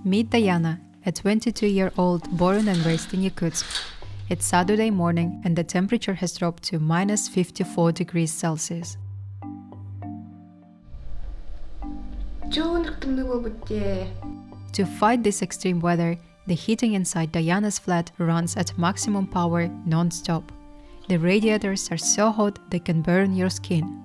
Meet Daiana, a 22-year-old born and raised in Yakutsk. It's Saturday morning and the temperature has dropped to minus 54 degrees Celsius. To fight this extreme weather, the heating inside Daiana's flat runs at maximum power non-stop. The radiators are so hot they can burn your skin.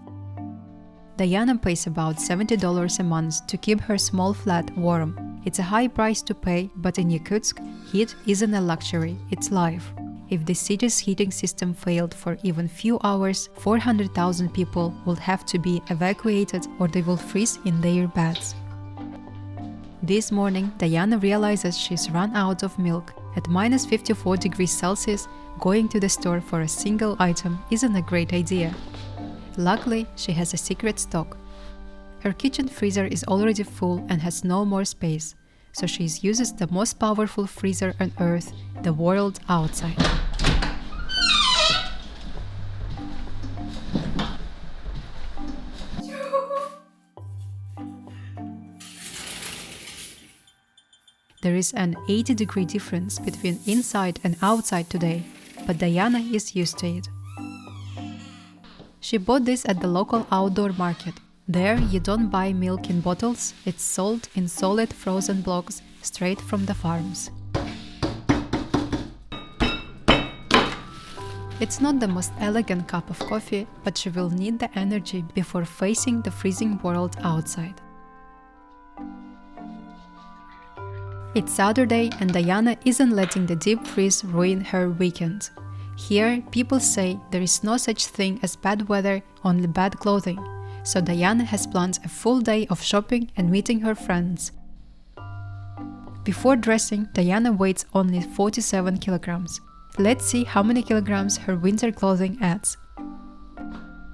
Daiana pays about $70 a month to keep her small flat warm. It's a high price to pay, but in Yakutsk, heat isn't a luxury, it's life. If the city's heating system failed for even few hours, 400,000 people will have to be evacuated or they will freeze in their beds. This morning, Daiana realizes she's run out of milk. At minus 54 degrees Celsius, going to the store for a single item isn't a great idea. Luckily, she has a secret stock. Her kitchen freezer is already full and has no more space, so she uses the most powerful freezer on Earth, the world outside. There is an 80-degree difference between inside and outside today, but Daiana is used to it. She bought this at the local outdoor market. There you don't buy milk in bottles, it's sold in solid frozen blocks straight from the farms. It's not the most elegant cup of coffee, but she will need the energy before facing the freezing world outside. It's Saturday and Daiana isn't letting the deep freeze ruin her weekend. Here, people say there is no such thing as bad weather, only bad clothing. So Daiana has planned a full day of shopping and meeting her friends. Before dressing, Daiana weighs only 47 kilograms. Let's see how many kilograms her winter clothing adds.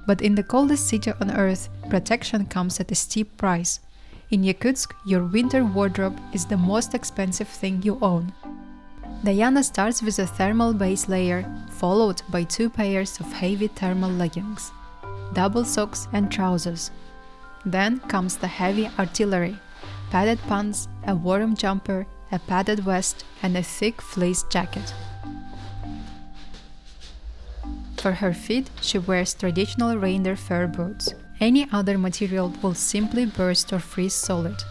But in the coldest city on Earth, protection comes at a steep price. In Yakutsk, your winter wardrobe is the most expensive thing you own. Daiana starts with a thermal base layer, followed by 2 pairs of heavy thermal leggings, double socks and trousers. Then comes the heavy artillery, padded pants, a warm jumper, a padded vest and a thick fleece jacket. For her feet, she wears traditional reindeer fur boots. Any other material will simply burst or freeze solid.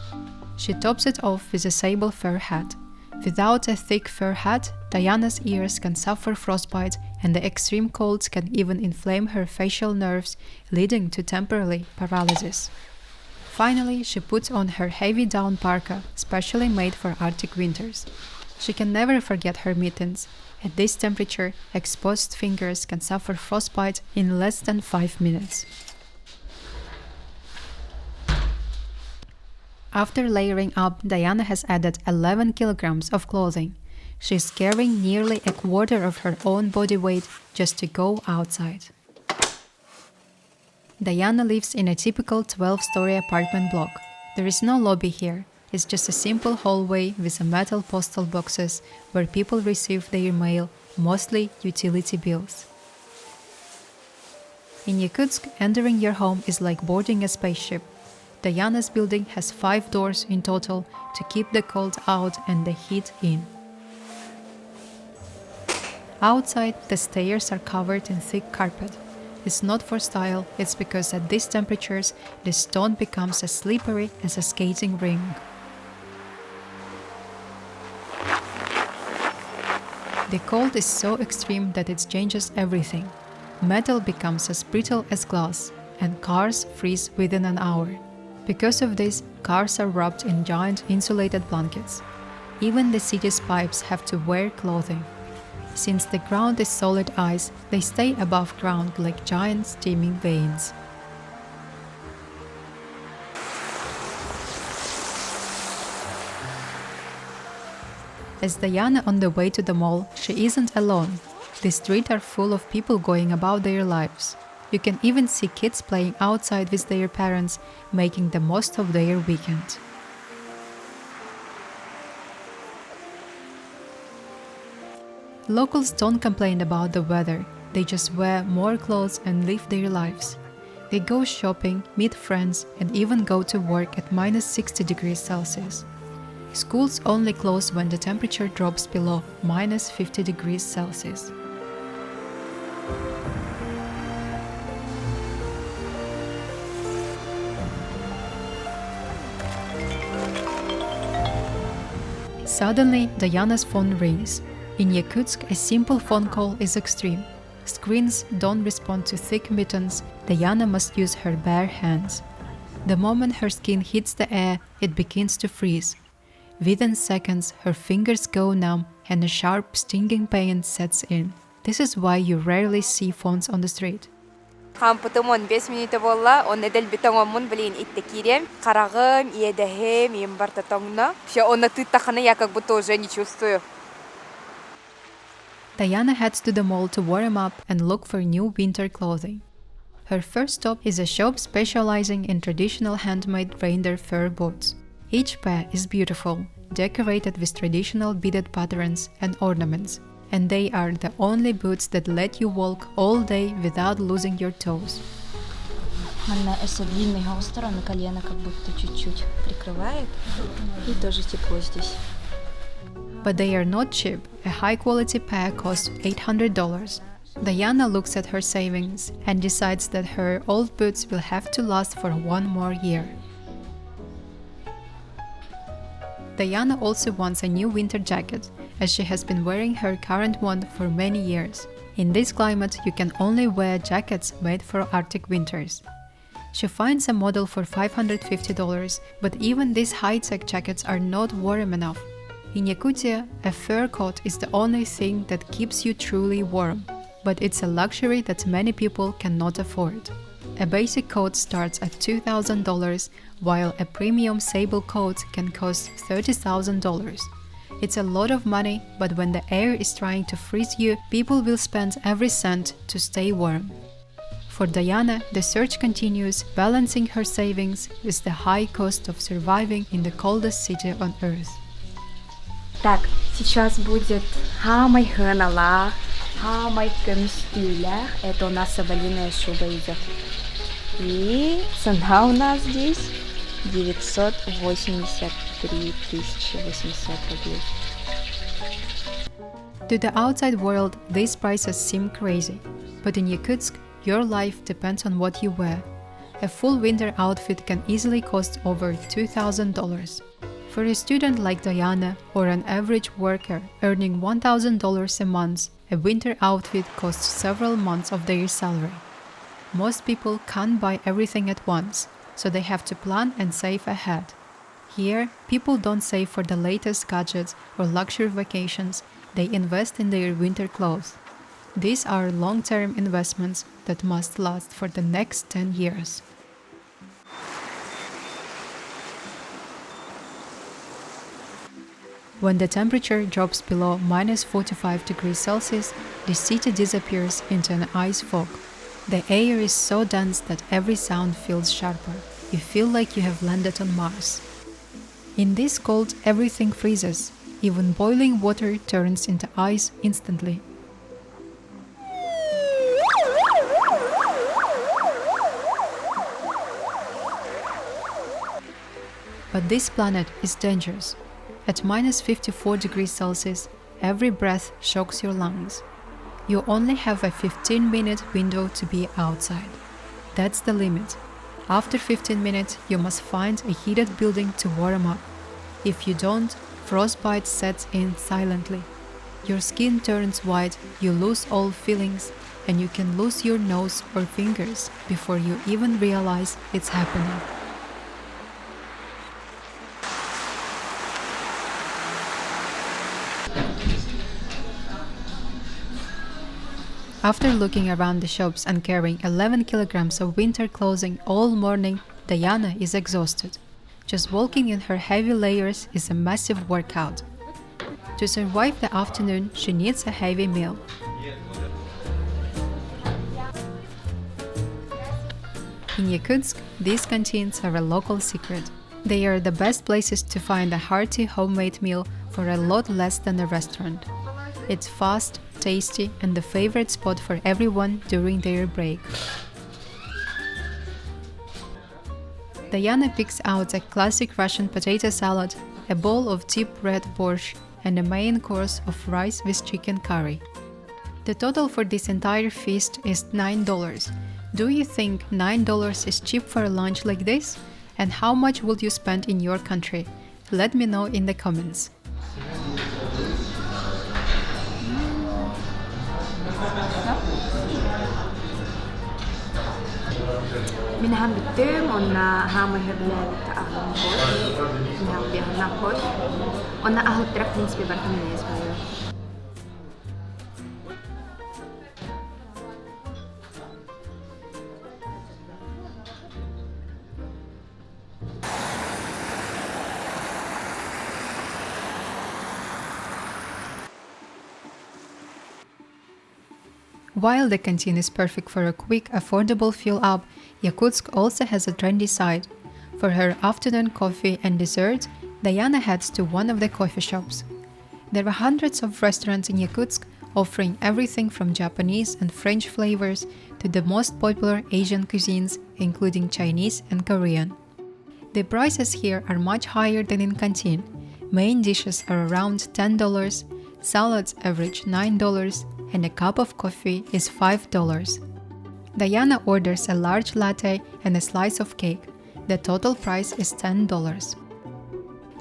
She tops it off with a sable fur hat. Without a thick fur hat, Daiana's ears can suffer frostbite and the extreme colds can even inflame her facial nerves, leading to temporary paralysis. Finally, she puts on her heavy down parka, specially made for Arctic winters. She can never forget her mittens. At this temperature, exposed fingers can suffer frostbite in less than 5 minutes. After layering up, Daiana has added 11 kilograms of clothing. She's carrying nearly a quarter of her own body weight just to go outside. Daiana lives in a typical 12-story apartment block. There is no lobby here. It's just a simple hallway with a metal postal boxes where people receive their mail, mostly utility bills. In Yakutsk, entering your home is like boarding a spaceship. Daiana's building has 5 doors in total to keep the cold out and the heat in. Outside, the stairs are covered in thick carpet. It's not for style, it's because at these temperatures, the stone becomes as slippery as a skating ring. The cold is so extreme that it changes everything. Metal becomes as brittle as glass, and cars freeze within an hour. Because of this, cars are wrapped in giant insulated blankets. Even the city's pipes have to wear clothing. Since the ground is solid ice, they stay above ground like giant steaming veins. As Daiana on the way to the mall, she isn't alone. The streets are full of people going about their lives. You can even see kids playing outside with their parents, making the most of their weekend. Locals don't complain about the weather, they just wear more clothes and live their lives. They go shopping, meet friends, and even go to work at minus 60 degrees Celsius. Schools only close when the temperature drops below minus 50 degrees Celsius. Suddenly, Daiana's phone rings. In Yakutsk, a simple phone call is extreme. Screens don't respond to thick mittens. Daiana must use her bare hands. The moment her skin hits the air, it begins to freeze. Within seconds, her fingers go numb and a sharp, stinging pain sets in. This is why you rarely see phones on the street. Хампытымон 5 минуты болла, он эдел битоңомун блин иттекирем, карагым, иедехем, имбартатоңна. Все, он натыттахана, я как будто уже не чувствую. Daiana heads to the mall to warm up and look for new winter clothing. Her first stop is a shop specializing in traditional handmade reindeer fur boots. Each pair is beautiful, decorated with traditional beaded patterns and ornaments, and they are the only boots that let you walk all day without losing your toes. Она длинный холстер, на колено как будто чуть-чуть прикрывает, и тоже тепло здесь. But they are not cheap. A high-quality pair costs $800. Daiana looks at her savings and decides that her old boots will have to last for one more year. Daiana also wants a new winter jacket, as she has been wearing her current one for many years. In this climate, you can only wear jackets made for Arctic winters. She finds a model for $550, but even these high-tech jackets are not warm enough. In Yakutia, a fur coat is the only thing that keeps you truly warm, but it's a luxury that many people cannot afford. A basic coat starts at $2,000, while a premium sable coat can cost $30,000. It's a lot of money, but when the air is trying to freeze you, people will spend every cent to stay warm. For Daiana, the search continues, balancing her savings with the high cost of surviving in the coldest city on Earth. Так, сейчас будет хамай ханала, хамай камстюля. Это у нас соболиная шуба идет. И цена у нас здесь 983 800 рублей. To the outside world, these prices seem crazy. But in Yakutsk, your life depends on what you wear. A full winter outfit can easily cost over $2,000. For a student like Daiana or an average worker earning $1,000 a month, a winter outfit costs several months of their salary. Most people can't buy everything at once, so they have to plan and save ahead. Here, people don't save for the latest gadgets or luxury vacations, they invest in their winter clothes. These are long-term investments that must last for the next 10 years. When the temperature drops below minus 45 degrees Celsius, the city disappears into an ice fog. The air is so dense that every sound feels sharper. You feel like you have landed on Mars. In this cold, everything freezes. Even boiling water turns into ice instantly. But this planet is dangerous. At minus 54 degrees Celsius, every breath shocks your lungs. You only have a 15-minute window to be outside. That's the limit. After 15 minutes, you must find a heated building to warm up. If you don't, frostbite sets in silently. Your skin turns white, you lose all feelings, and you can lose your nose or fingers before you even realize it's happening. After looking around the shops and carrying 11 kilograms of winter clothing all morning, Daiana is exhausted. Just walking in her heavy layers is a massive workout. To survive the afternoon, she needs a heavy meal. In Yakutsk, these canteens are a local secret. They are the best places to find a hearty homemade meal for a lot less than a restaurant. It's fast, tasty, and the favorite spot for everyone during their break. Daiana picks out a classic Russian potato salad, a bowl of deep red borscht, and a main course of rice with chicken curry. The total for this entire feast is $9. Do you think $9 is cheap for a lunch like this? And how much would you spend in your country? Let me know in the comments. Minähän bittim onna haama heblel ta'ahlam hot. Minähän bihana hot. Onna ahot trak prinsipy barkam nesbayo. While the canteen is perfect for a quick, affordable fill-up, Yakutsk also has a trendy side. For her afternoon coffee and dessert, Daiana heads to one of the coffee shops. There are hundreds of restaurants in Yakutsk offering everything from Japanese and French flavors to the most popular Asian cuisines, including Chinese and Korean. The prices here are much higher than in Canteen. Main dishes are around $10, salads average $9, and a cup of coffee is $5. Daiana orders a large latte and a slice of cake. The total price is $10.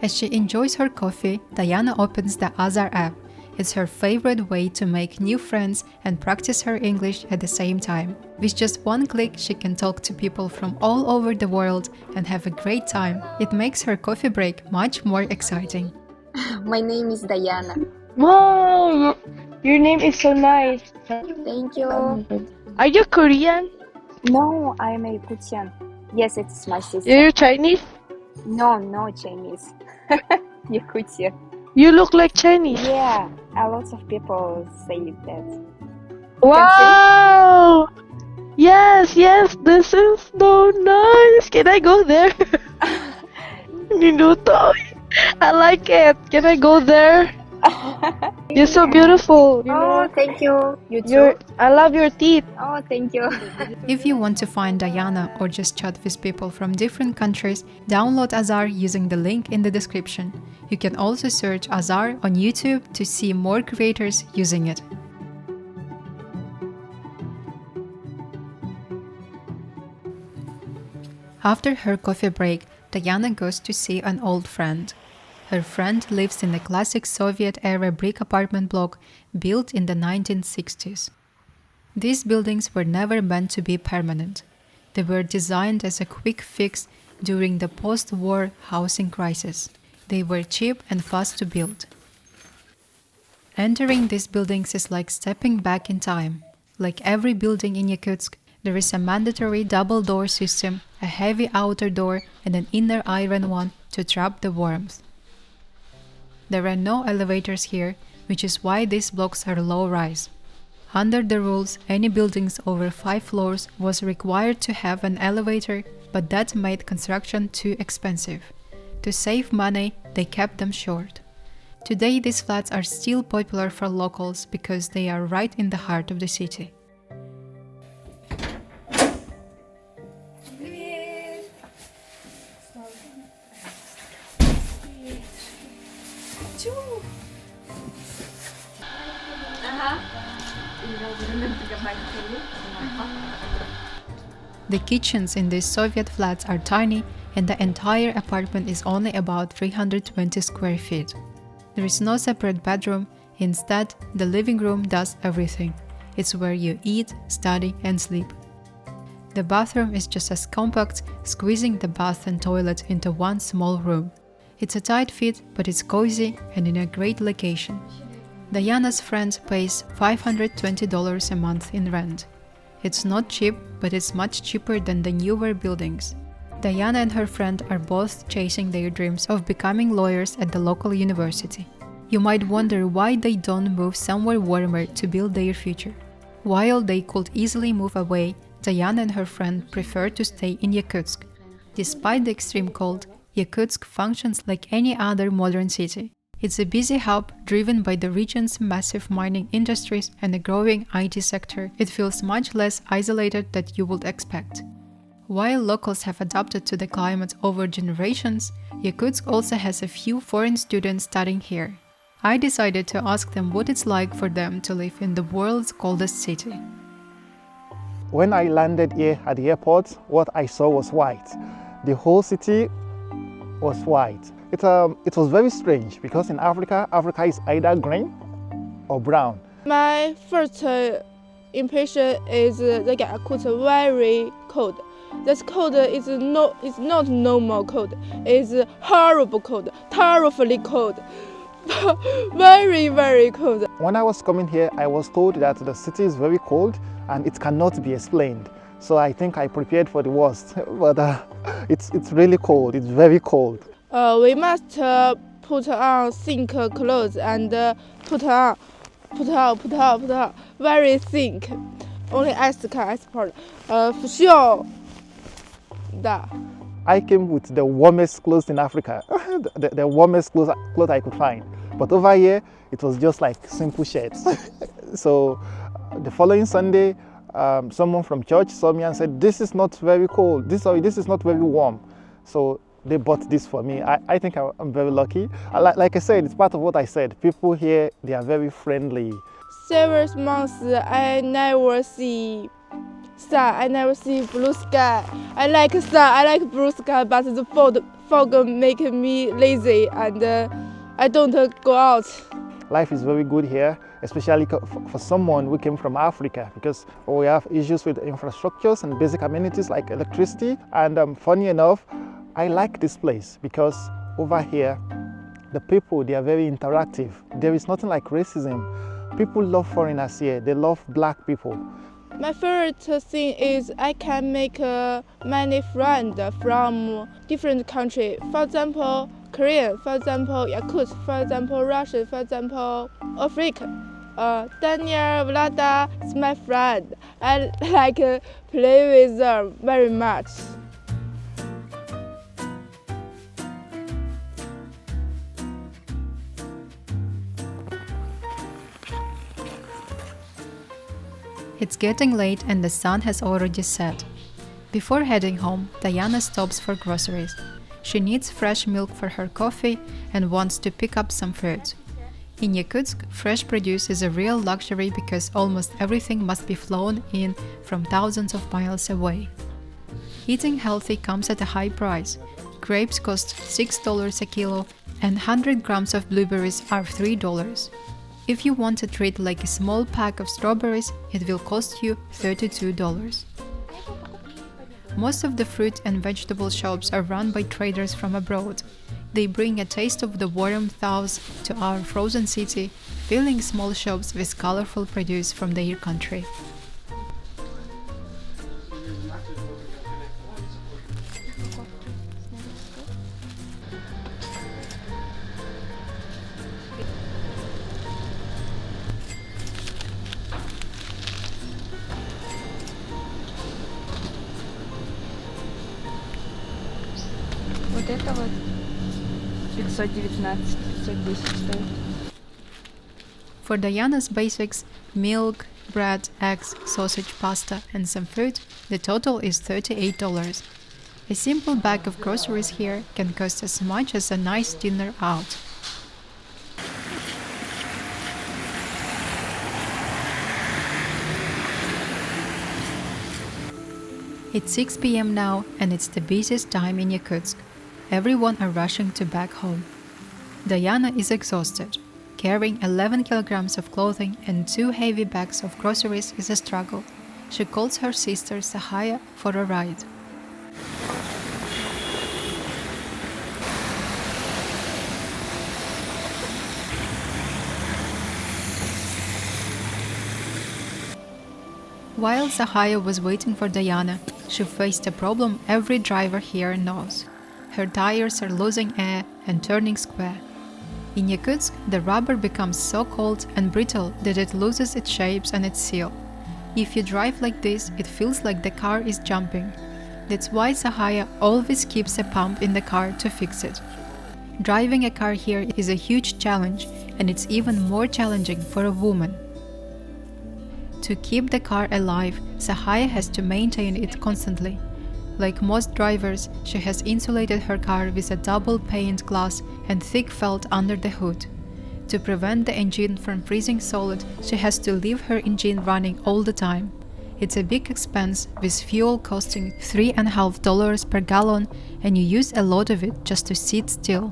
As she enjoys her coffee, Daiana opens the Azar app. It's her favorite way to make new friends and practice her English at the same time. With just one click, she can talk to people from all over the world and have a great time. It makes her coffee break much more exciting. My name is Daiana. Wow, your name is so nice. Thank you. Are you Korean? No, I am a Yakutian. Yes, it's my sister. You're Chinese? No Chinese. Yakutia. You look like Chinese. Yeah, a lot of people say that. Wow! Yes, this is so nice. Can I go there? Minuto. I like it. Can I go there? You're so beautiful. You know? Thank you. You too. I love your teeth. Oh, thank you. If you want to find Daiana or just chat with people from different countries, download Azar using the link in the description. You can also search Azar on YouTube to see more creators using it. After her coffee break, Daiana goes to see an old friend. Her friend lives in a classic Soviet-era brick apartment block built in the 1960s. These buildings were never meant to be permanent. They were designed as a quick fix during the post-war housing crisis. They were cheap and fast to build. Entering these buildings is like stepping back in time. Like every building in Yakutsk, there is a mandatory double door system, a heavy outer door, and an inner iron one to trap the warmth. There are no elevators here, which is why these blocks are low-rise. Under the rules, any buildings over 5 floors was required to have an elevator, but that made construction too expensive. To save money, they kept them short. Today, these flats are still popular for locals because they are right in the heart of the city. The kitchens in these Soviet flats are tiny, and the entire apartment is only about 320 square feet. There is no separate bedroom. Instead, the living room does everything. It's where you eat, study, and sleep. The bathroom is just as compact, squeezing the bath and toilet into one small room. It's a tight fit, but it's cozy and in a great location. Daiana's friend pays $520 a month in rent. It's not cheap, but it's much cheaper than the newer buildings. Daiana and her friend are both chasing their dreams of becoming lawyers at the local university. You might wonder why they don't move somewhere warmer to build their future. While they could easily move away, Daiana and her friend prefer to stay in Yakutsk. Despite the extreme cold, Yakutsk functions like any other modern city. It's a busy hub driven by the region's massive mining industries and a growing IT sector. It feels much less isolated than you would expect. While locals have adapted to the climate over generations, Yakutsk also has a few foreign students studying here. I decided to ask them what it's like for them to live in the world's coldest city. When I landed here at the airport, what I saw was white. The whole city was white. It was very strange because in Africa is either green or brown. My first impression is the Yakutsk very cold. This cold is not normal cold. It's horrible cold, terribly cold, very, very cold. When I was coming here, I was told that the city is very cold and it cannot be explained. So I think I prepared for the worst, but it's really cold. It's very cold. We must put on thick clothes and put on very thick. Only ice can support. For sure. I came with the warmest clothes in Africa, the warmest clothes I could find. But over here, it was just like simple shirts. So the following Sunday, someone from church saw me and said, "This is not very cold. This is not very warm." So they bought this for me. I think I'm very lucky. Like I said, it's part of what I said. People here, they are very friendly. Several months I never see sun. I never see blue sky. I like sun. I like blue sky, but the fog make me lazy and I don't go out. Life is very good here, especially for someone who came from Africa, because we have issues with infrastructures and basic amenities like electricity. And funny enough, I like this place because over here, the people, they are very interactive. There is nothing like racism. People love foreigners here. They love black people. My favorite thing is I can make many friends from different countries. For example, Korean, for example, Yakutsk, for example, Russian, for example, Africa. Daniel, Vlada is my friend. I like play with them very much. It's getting late and the sun has already set. Before heading home, Daiana stops for groceries. She needs fresh milk for her coffee and wants to pick up some fruit. In Yakutsk, fresh produce is a real luxury because almost everything must be flown in from thousands of miles away. Eating healthy comes at a high price. Grapes cost $6 a kilo and 100 grams of blueberries are $3. If you want a treat like a small pack of strawberries, it will cost you $32. Most of the fruit and vegetable shops are run by traders from abroad. They bring a taste of the warm thaws to our frozen city, filling small shops with colorful produce from their country. Вот это вот 519, 510 стоит. For Daiana's basics, milk, bread, eggs, sausage, pasta and some fruit, the total is $38. A simple bag of groceries here can cost as much as a nice dinner out. It's 6 p.m. now and it's the busiest time in Yakutsk. Everyone are rushing to back home. Daiana is exhausted. Carrying 11 kilograms of clothing and 2 heavy bags of groceries is a struggle. She calls her sister Sahaya for a ride. While Sahaya was waiting for Daiana, she faced a problem every driver here knows. Her tires are losing air and turning square. In Yakutsk, the rubber becomes so cold and brittle that it loses its shapes and its seal. If you drive like this, it feels like the car is jumping. That's why Sahaya always keeps a pump in the car to fix it. Driving a car here is a huge challenge, and it's even more challenging for a woman. To keep the car alive, Sahaya has to maintain it constantly. Like most drivers, she has insulated her car with a double pane glass and thick felt under the hood. To prevent the engine from freezing solid, she has to leave her engine running all the time. It's a big expense, with fuel costing $3.50 per gallon, and you use a lot of it just to sit still.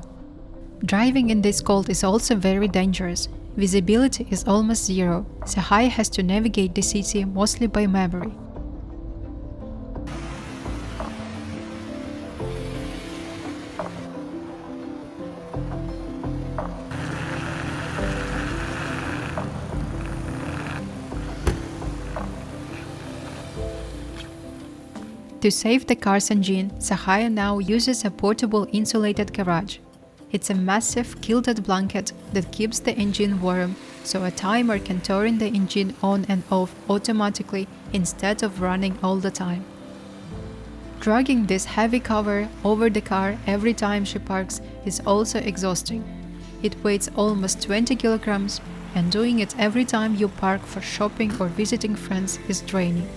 Driving in this cold is also very dangerous. Visibility is almost zero, so Hai has to navigate the city mostly by memory. To save the car's engine, Sahaya now uses a portable insulated garage. It's a massive quilted blanket that keeps the engine warm, so a timer can turn the engine on and off automatically instead of running all the time. Dragging this heavy cover over the car every time she parks is also exhausting. It weighs almost 20 kilograms, and doing it every time you park for shopping or visiting friends is draining.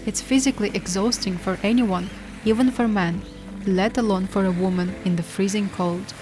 It's physically exhausting for anyone, even for men, let alone for a woman in the freezing cold.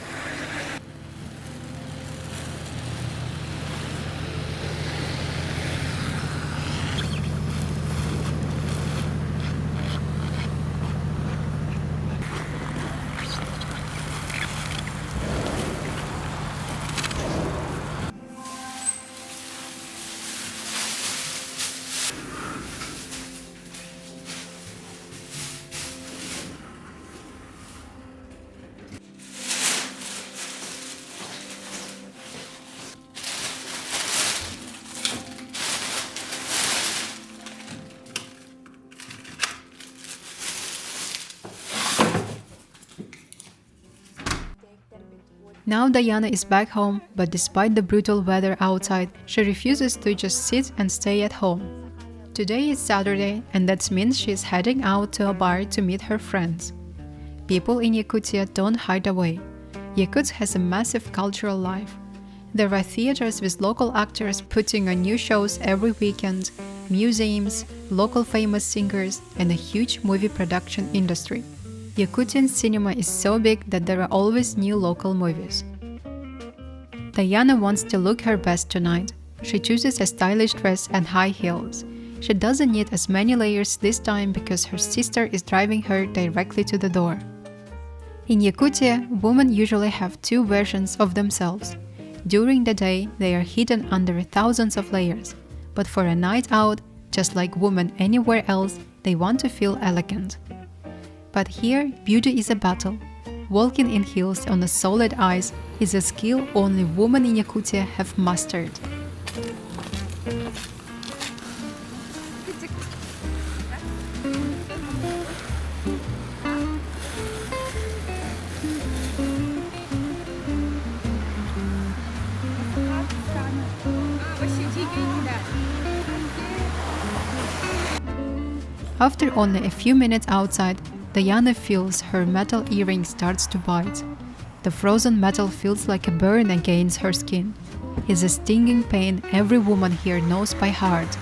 Now Daiana is back home, but despite the brutal weather outside, she refuses to just sit and stay at home. Today is Saturday, and that means she is heading out to a bar to meet her friends. People in Yakutia don't hide away. Yakutsk has a massive cultural life. There are theaters with local actors putting on new shows every weekend, museums, local famous singers, and a huge movie production industry. Yakutian cinema is so big that there are always new local movies. Daiana wants to look her best tonight. She chooses a stylish dress and high heels. She doesn't need as many layers this time because her sister is driving her directly to the door. In Yakutia, women usually have two versions of themselves. During the day, they are hidden under thousands of layers. But for a night out, just like women anywhere else, they want to feel elegant. But here, beauty is a battle. Walking in heels on a solid ice is a skill only women in Yakutia have mastered. After only a few minutes outside, Daiana feels her metal earring starts to bite. The frozen metal feels like a burn against her skin. It's a stinging pain every woman here knows by heart.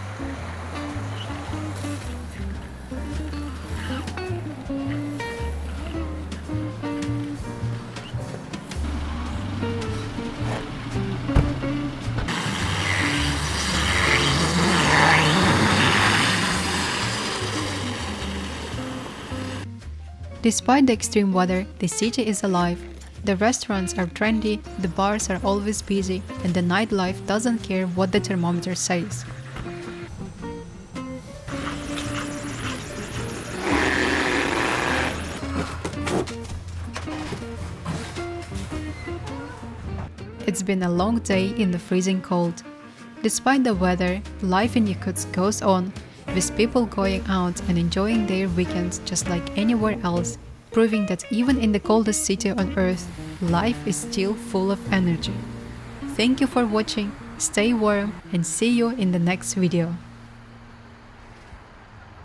Despite the extreme weather, the city is alive. The restaurants are trendy, the bars are always busy, and the nightlife doesn't care what the thermometer says. It's been a long day in the freezing cold. Despite the weather, life in Yakutsk goes on, with people going out and enjoying their weekends just like anywhere else, proving that even in the coldest city on earth, life is still full of energy. Thank you for watching, stay warm, and see you in the next video.